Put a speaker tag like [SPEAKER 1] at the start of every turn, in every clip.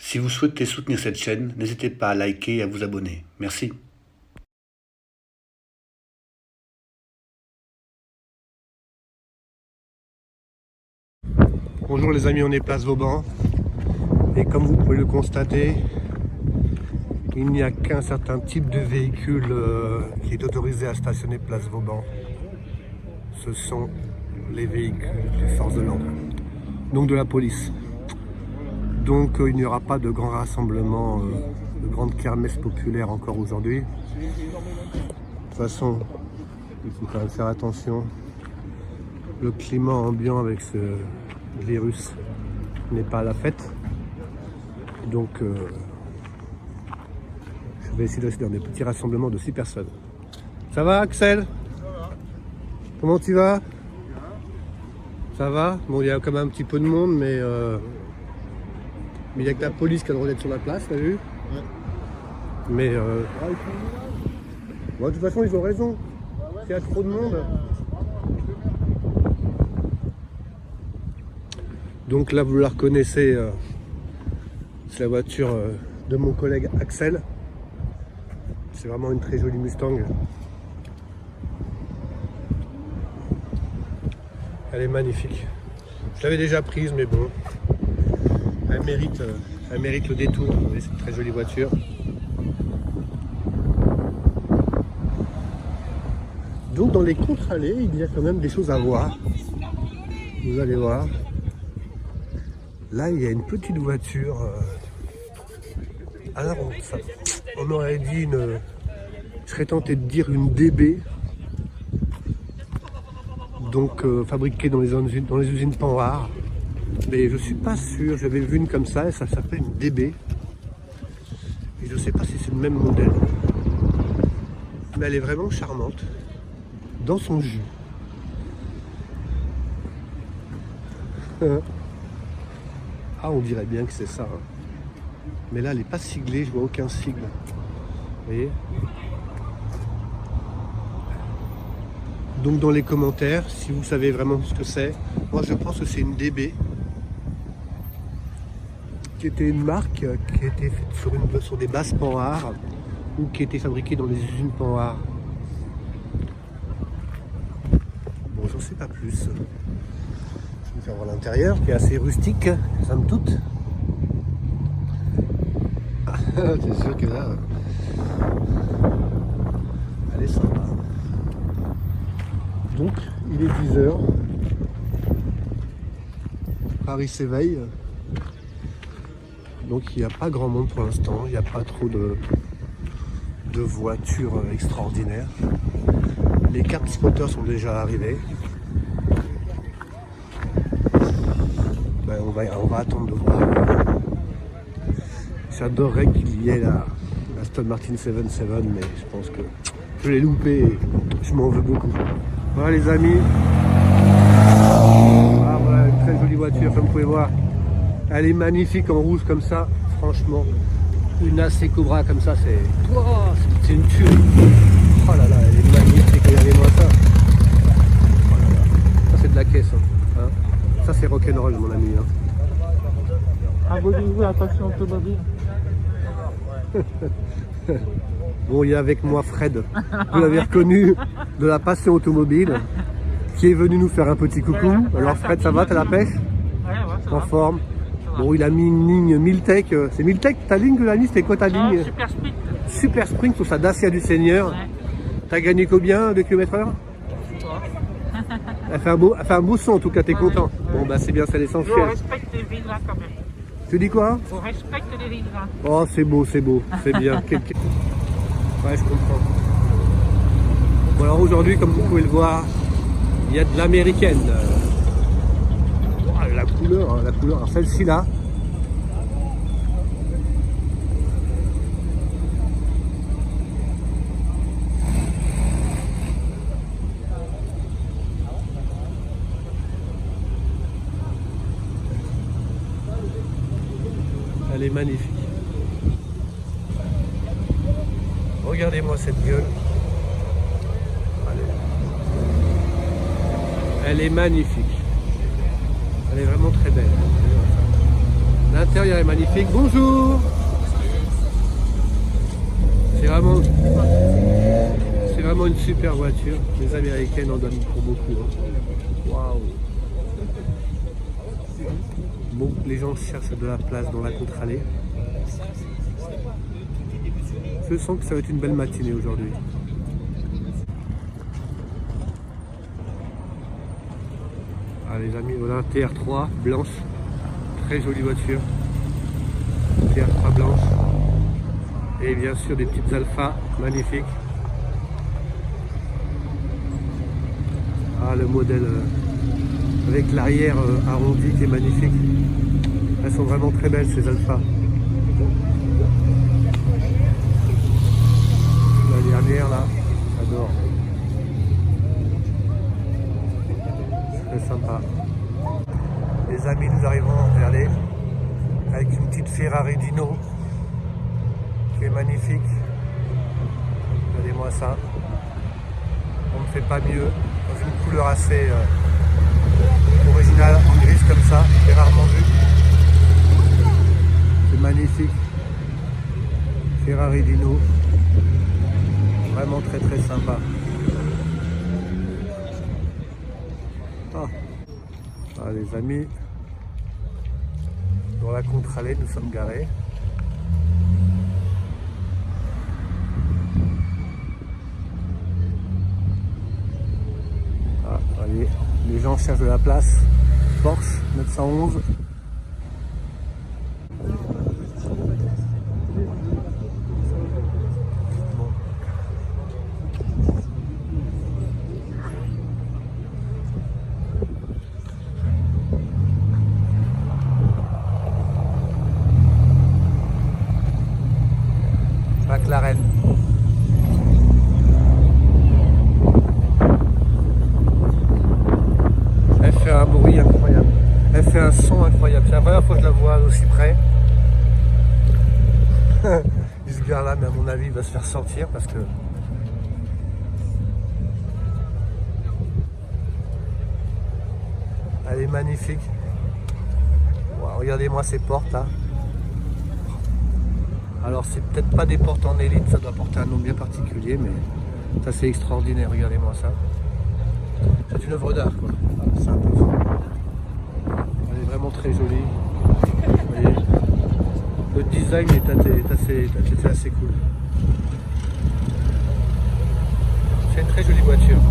[SPEAKER 1] Si vous souhaitez soutenir cette chaîne, n'hésitez pas à liker et à vous abonner. Merci.
[SPEAKER 2] Bonjour les amis, on est place Vauban et comme vous pouvez le constater, il n'y a qu'un certain type de véhicule qui est autorisé à stationner place Vauban. Ce sont les véhicules des forces de l'ordre, donc de la police. Donc il n'y aura pas de grand rassemblement, de grande kermesse populaire encore aujourd'hui. De toute façon, il faut quand même faire attention. Le climat ambiant avec ce virus n'est pas à la fête. Donc je vais essayer de rester dans des petits rassemblements de 6 personnes. Ça va Axel? Ça va. Comment tu vas? Ça va? Bon, il y a quand même un petit peu de monde, mais il n'y a que la police qui a le droit d'être sur la place, t'as vu? Ouais. Mais bon, de toute façon, ils ont raison. S'il y a trop de monde. Donc là, vous la reconnaissez, c'est la voiture de mon collègue Axel. C'est vraiment une très jolie Mustang. Elle est magnifique. Je l'avais déjà prise, mais bon, elle mérite le détour. Vous voyez, c'est une très jolie voiture. Donc dans les contre-allées, il y a quand même des choses à voir. Vous allez voir. Là, il y a une petite voiture. Alors, on aurait dit une... Je serais tenté de dire une DB. Donc, fabriquée dans les usines Panhard. Mais je suis pas sûr. J'avais vu une comme ça et ça s'appelle une DB. Et je sais pas si c'est le même modèle. Mais elle est vraiment charmante. Dans son jus. Ah, on dirait bien que c'est ça. Hein. Mais là, elle n'est pas siglée, je vois aucun sigle. Vous voyez? Donc dans les commentaires, si vous savez vraiment ce que c'est, moi je pense que c'est une DB. Qui était une marque qui a été faite sur des bases Panhard ou qui a été fabriquée dans les usines Panhard. Bon, j'en sais pas plus. Je vais vous faire voir l'intérieur qui est assez rustique, somme toute. C'est sûr que là, elle est sympa. Donc, il est 10h. Paris s'éveille. Donc, il n'y a pas grand monde pour l'instant. Il n'y a pas trop de voitures extraordinaires. Les cartes spotters sont déjà arrivées. Ben, on va attendre de voir. J'adorerais qu'il y ait la Aston Martin 77, mais je pense que je l'ai loupé et je m'en veux beaucoup. Voilà les amis. Ah, voilà une très jolie voiture comme vous pouvez voir. Elle est magnifique en rouge comme ça. Franchement, une AC Cobra comme ça, c'est une tuerie. Oh là là, elle est magnifique. Regardez-moi ça. Oh là là. Ça c'est de la caisse. Hein. Ça c'est rock'n'roll mon ami. Hein.
[SPEAKER 3] Abonnez-vous à Passion Automobile.
[SPEAKER 2] Bon, il y a avec moi Fred, vous l'avez reconnu, de la Passion Automobile, qui est venu nous faire un petit coucou. Alors Fred, ça va, t'as la pêche?
[SPEAKER 3] Ouais,
[SPEAKER 2] en forme. Bon, il a mis une ligne Miltech. C'est Miltech ta ligne que la mis? C'était quoi ta ligne?
[SPEAKER 3] Super Sprint.
[SPEAKER 2] Super Sprint sur sa Dacia du Seigneur. Ouais. T'as gagné combien de km/h? Elle fait un beau son en tout cas, t'es content? Bon bah c'est bien, c'est l'essentiel.
[SPEAKER 3] On respecte les riverains quand même.
[SPEAKER 2] Tu dis quoi?
[SPEAKER 3] On respecte les riverains.
[SPEAKER 2] Oh c'est beau, c'est bien. Ouais, je comprends. Bon alors aujourd'hui, comme vous pouvez le voir, il y a de l'américaine. Oh, la couleur, alors celle-ci là. Elle est magnifique. Regardez-moi cette gueule. Elle est magnifique. Elle est vraiment très belle. L'intérieur est magnifique. Bonjour. C'est vraiment une super voiture. Les Américaines en donnent pour beaucoup. Waouh. Bon, les gens cherchent de la place dans la contre-allée. Je sens que ça va être une belle matinée aujourd'hui. Ah les amis, voilà TR3 blanche. Très jolie voiture. TR3 blanche. Et bien sûr des petites alphas magnifiques. Ah le modèle avec l'arrière arrondi qui est magnifique. Elles sont vraiment très belles ces alphas. La dernière là, j'adore. Très sympa. Les amis, nous arrivons, regardez, avec une petite Ferrari Dino qui est magnifique. Regardez-moi ça. On ne fait pas mieux. Dans une couleur assez originale, en grise comme ça, c'est rarement vu. C'est magnifique. Ferrari Dino. Vraiment très très sympa. Ah, les amis, dans la contre-allée, nous sommes garés. Ah, allez, les gens cherchent de la place. Porsche 911. McLaren. Elle fait un bruit incroyable. Elle fait un son incroyable. C'est la première fois que je la vois aussi près. Ce gars-là, mais à mon avis, il va se faire sortir parce que... Elle est magnifique. Wow, regardez-moi ces portes là. Alors c'est peut-être pas des portes en élite, ça doit porter un nom bien particulier, mais ça c'est extraordinaire, regardez-moi ça. C'est une œuvre d'art quoi, c'est un peu fou. Elle est vraiment très jolie. Vous voyez, le design est assez cool. C'est une très jolie voiture.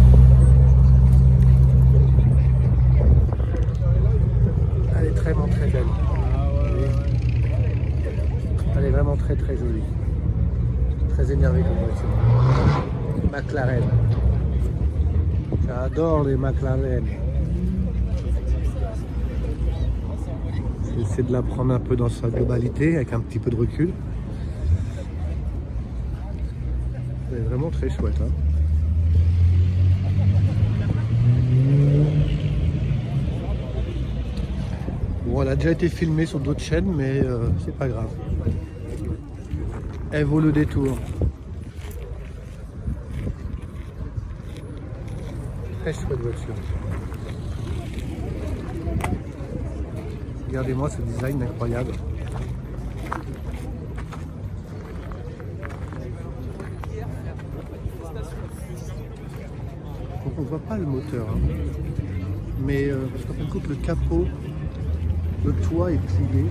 [SPEAKER 2] Elle est vraiment très belle. Elle est vraiment très très jolie. Très énervée comme voiture. McLaren. J'adore les McLaren. J'essaie de la prendre un peu dans sa globalité avec un petit peu de recul. Elle est vraiment très chouette. Hein. Bon, elle a déjà été filmée sur d'autres chaînes, mais c'est pas grave. Elle vaut le détour. Très chouette voiture. Regardez-moi ce design incroyable. Donc on voit pas le moteur, hein. Mais parce qu'en fin de compte le capot, le toit est plié.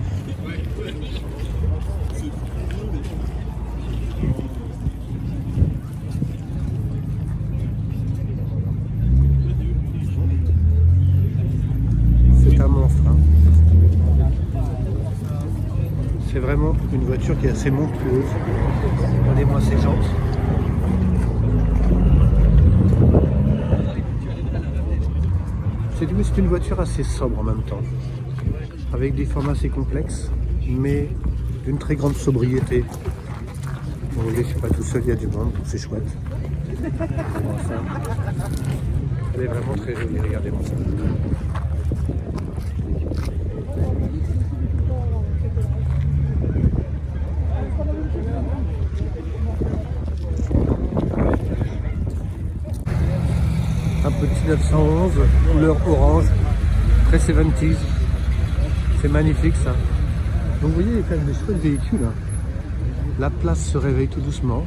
[SPEAKER 2] C'est un monstre. Hein. C'est vraiment une voiture qui est assez montueuse. Regardez-moi ces jantes. C'est une voiture assez sobre en même temps, avec des formes assez complexes, mais d'une très grande sobriété. Bon, je ne suis pas tout seul, il y a du monde, c'est chouette. Elle est vraiment très jolie, regardez-moi ça. Un petit 911, couleur orange, très 70s. C'est magnifique ça. Donc vous voyez, il y a quand même des chouettes véhicules. Hein. La place se réveille tout doucement.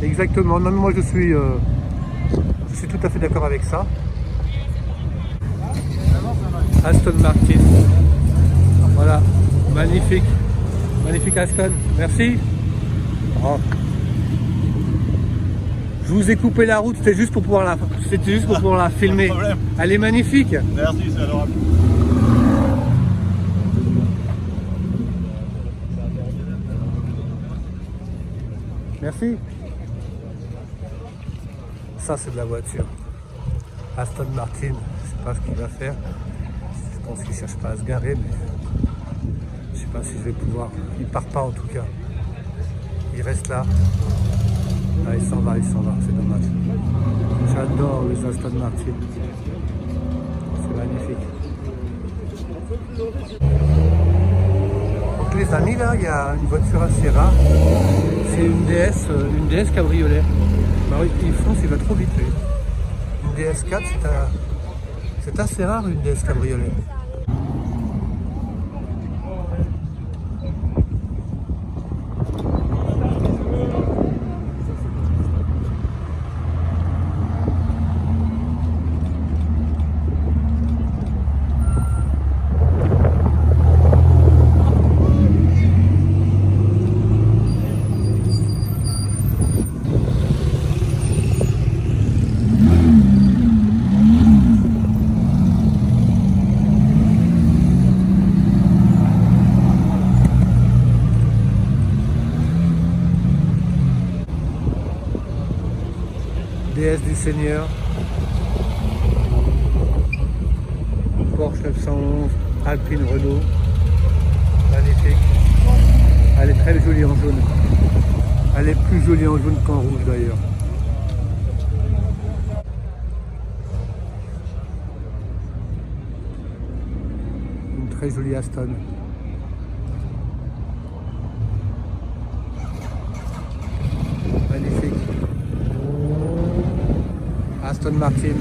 [SPEAKER 2] Exactement, non, moi je suis tout à fait d'accord avec ça. Aston Martin. Voilà, magnifique. Magnifique Aston, merci. Oh. Je vous ai coupé la route, c'était juste pour pouvoir la filmer. Elle est magnifique.
[SPEAKER 4] Merci, c'est adorable.
[SPEAKER 2] Merci. Ça c'est de la voiture. Aston Martin, je sais pas ce qu'il va faire. Je pense qu'il cherche pas à se garer, mais je sais pas si je vais pouvoir. Il part pas en tout cas. Il reste là. Ah, il s'en va, c'est dommage. J'adore les Aston Martin. C'est magnifique. Donc les amis, là, il y a une voiture assez rare. C'est une DS cabriolet. Bah oui, France, il va trop vite. Lui. Une DS4, c'est assez rare une DS cabriolet. DS du Seigneur, Porsche 911, Alpine Renault, magnifique. Elle est très jolie en jaune. Elle est plus jolie en jaune qu'en rouge d'ailleurs. Une très jolie Aston. Magnifique. Aston Martin.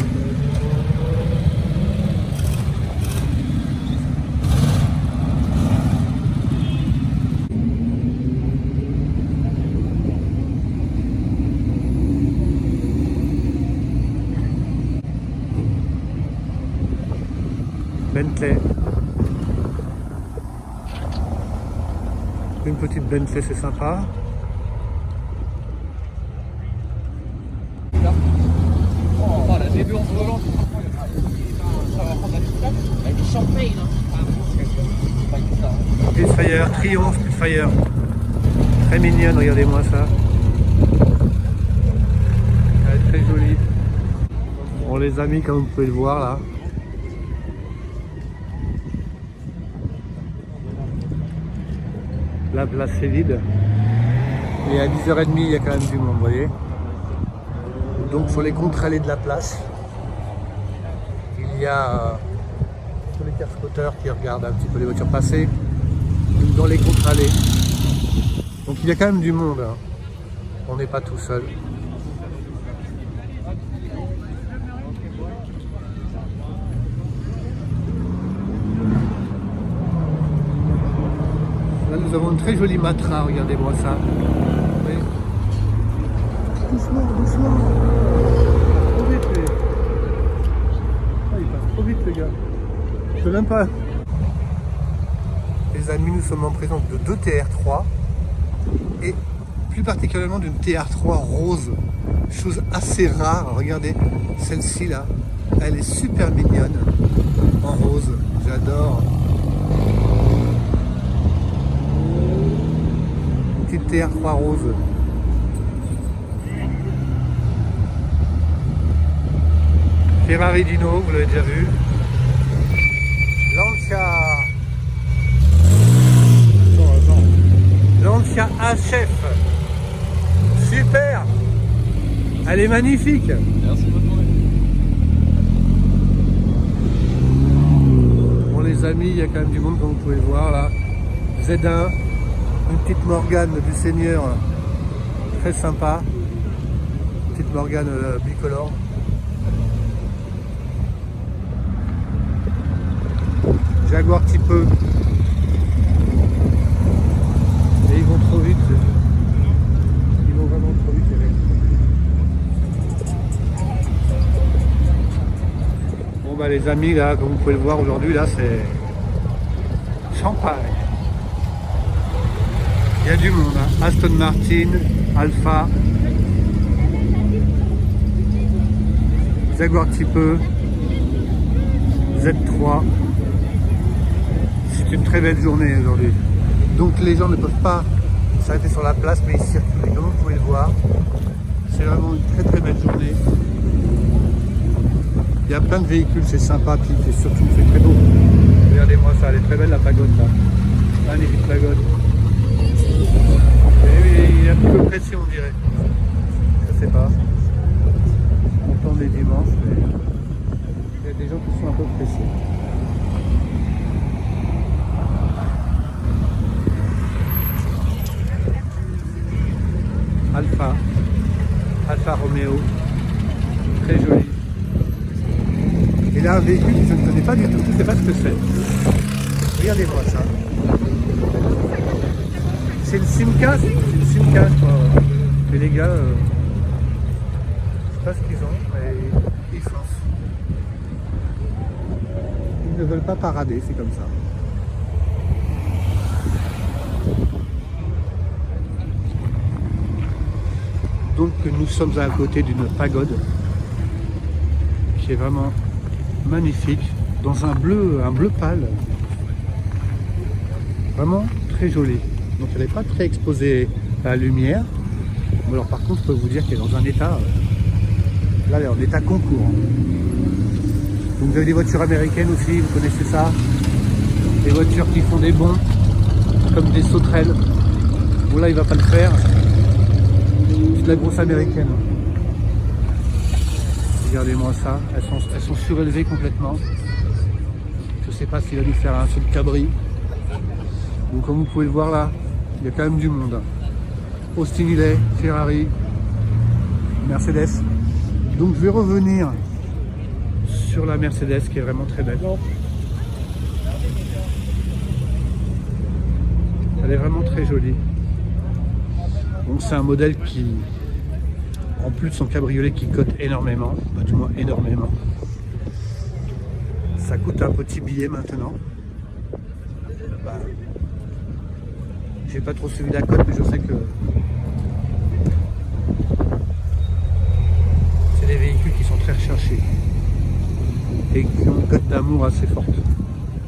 [SPEAKER 2] Bentley. Une petite Bentley, c'est sympa. Spitfire, Triomphe Spitfire. Très mignonne, regardez-moi ça. Elle est très jolie. Bon les amis, comme vous pouvez le voir là. La place est vide. Et à 10h30, il y a quand même du monde, vous voyez. Donc sur les contre-allées de la place, il y a tous les casse-cauteurs qui regardent un petit peu les voitures passer. Dans les contre-allées. Donc il y a quand même du monde. Hein. On n'est pas tout seul. Là nous avons une très jolie Matra, regardez-moi ça. Oui. Doucement, doucement. Trop vite, lui. Ah, il passe trop vite, les gars. Je peux même pas. Les amis, nous sommes en présence de deux TR3 et plus particulièrement d'une TR3 rose. Chose assez rare. Regardez, celle-ci là, elle est super mignonne en rose. J'adore. Petite TR3 rose. Ferrari Dino, vous l'avez déjà vu. Lancia HF. Super. Elle est magnifique.
[SPEAKER 4] Merci, bonne journée.
[SPEAKER 2] amis, il y a quand même du monde comme vous pouvez le voir là. Z1, une petite Morgane du Seigneur, très sympa. Petite Morgane bicolore. Jaguar petit peu. Et ils vont trop vite. Ils vont vraiment trop vite les mecs. Bon bah les amis là, comme vous pouvez le voir aujourd'hui là, c'est champagne. Il y a du monde, hein. Aston Martin, Alpha, Jaguar petit peu, Z3. C'est une très belle journée aujourd'hui. Donc les gens ne peuvent pas s'arrêter sur la place, mais ils circulent. Comme vous pouvez le voir, c'est vraiment une très très belle journée. Il y a plein de véhicules, c'est sympathique et surtout c'est très beau. Regardez-moi ça, elle est très belle la pagode là. Magnifique pagode. Et il est un peu pressé on dirait. Je sais pas. On tombe les dimanches, mais il y a des gens qui sont un peu pressés. Alfa Romeo, très joli. Et là un véhicule que je ne connais pas du tout, je ne sais pas ce que c'est. Regardez-moi ça. C'est une Simca, je crois. Mais les gars, je sais pas ce qu'ils ont, mais ils foncent. Ils ne veulent pas parader, c'est comme ça. Donc nous sommes à côté d'une pagode qui est vraiment magnifique, dans un bleu pâle, vraiment très joli. Donc elle n'est pas très exposée à la lumière. Bon, alors par contre je peux vous dire qu'elle est dans un état, là elle est en état concours. Donc vous avez des voitures américaines aussi, vous connaissez ça, des voitures qui font des bonds comme des sauterelles. Bon là il va pas le faire. C'est de la grosse américaine. Regardez-moi ça, elles sont surélevées complètement. Je sais pas s'il va nous faire un saut de cabri. Donc comme vous pouvez le voir là, il y a quand même du monde. Austin Hillet, Ferrari, Mercedes. Donc je vais revenir sur la Mercedes qui est vraiment très belle. Elle est vraiment très jolie. Donc c'est un modèle qui, en plus de son cabriolet qui cote énormément, pas du moins énormément, ça coûte un petit billet maintenant. Bah, j'ai pas trop suivi la cote, mais je sais que c'est des véhicules qui sont très recherchés et qui ont une cote d'amour assez forte.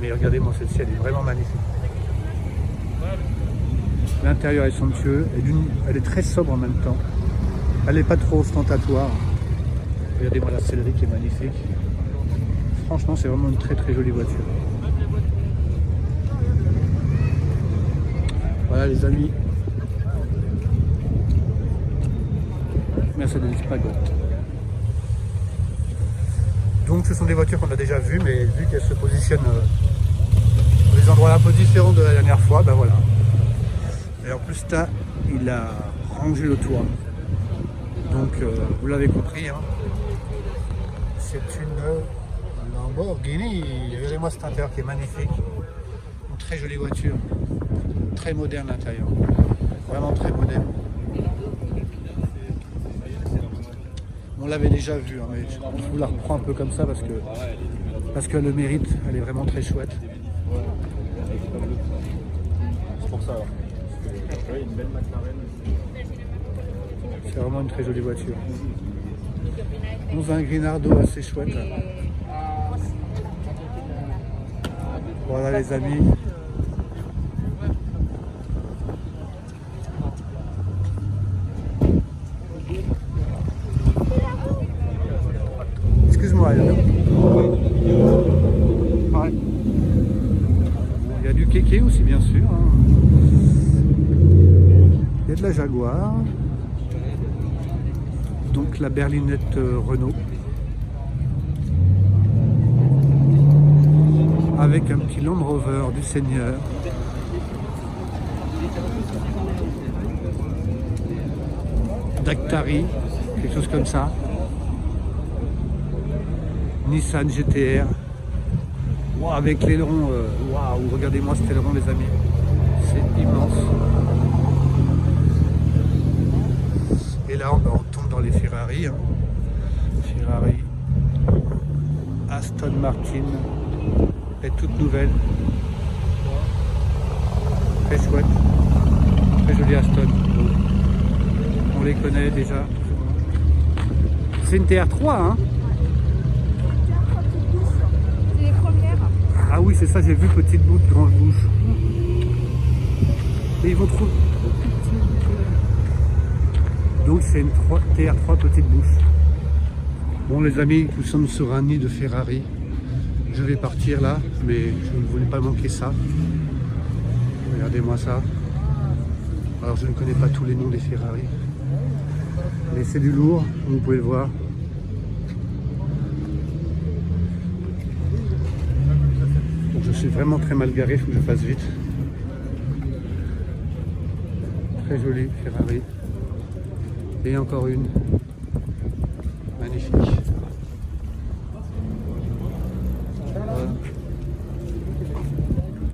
[SPEAKER 2] Mais regardez-moi celle-ci, elle est vraiment magnifique. L'intérieur est somptueux, elle est très sobre en même temps. Elle n'est pas trop ostentatoire. Regardez-moi la sellerie qui est magnifique. Franchement, c'est vraiment une très très jolie voiture. Voilà les amis. Mercedes Pagode. Donc ce sont des voitures qu'on a déjà vues, mais vu qu'elles se positionnent dans des endroits un peu différents de la dernière fois, ben voilà. Et en plus, là, il a rangé le toit. Donc, vous l'avez compris, hein, c'est une Lamborghini. Regardez-moi cet intérieur qui est magnifique. Une très jolie voiture. Très moderne l'intérieur. Vraiment très moderne. On l'avait déjà vu, hein, mais je vous la reprends un peu comme ça parce que le mérite, elle est vraiment très chouette.
[SPEAKER 4] C'est pour ça alors. Une belle McLaren.
[SPEAKER 2] C'est vraiment une très jolie voiture. On a un Grinardo assez chouette. Voilà les amis. Excuse-moi. Ouais. Il y a du kéké aussi bien sûr. Hein. Il y a de la Jaguar. Donc la berlinette Renault. avec un petit Land Rover du Seigneur. Dactari, quelque chose comme ça. Nissan GTR. Wow, avec l'aileron, waouh, regardez-moi cet aileron les amis. C'est immense. Et là on tombe dans les Ferrari. Hein. Ferrari. Aston Martin est toute nouvelle. Très chouette. Très joli Aston. On les connaît déjà. C'est une TR3 hein.
[SPEAKER 5] C'est les premières.
[SPEAKER 2] Ah oui c'est ça, j'ai vu petite bouche, grande bouche. Et ils vont trop. Donc c'est une TR3 petite bouche. Bon les amis, nous sommes sur un nid de Ferrari. Je vais partir là, mais je ne voulais pas manquer ça. Regardez-moi ça. Alors je ne connais pas tous les noms des Ferrari. Mais c'est du lourd, comme vous pouvez le voir. Donc je suis vraiment très mal garé, il faut que je fasse vite. Très joli Ferrari. Et encore une. Magnifique. Voilà.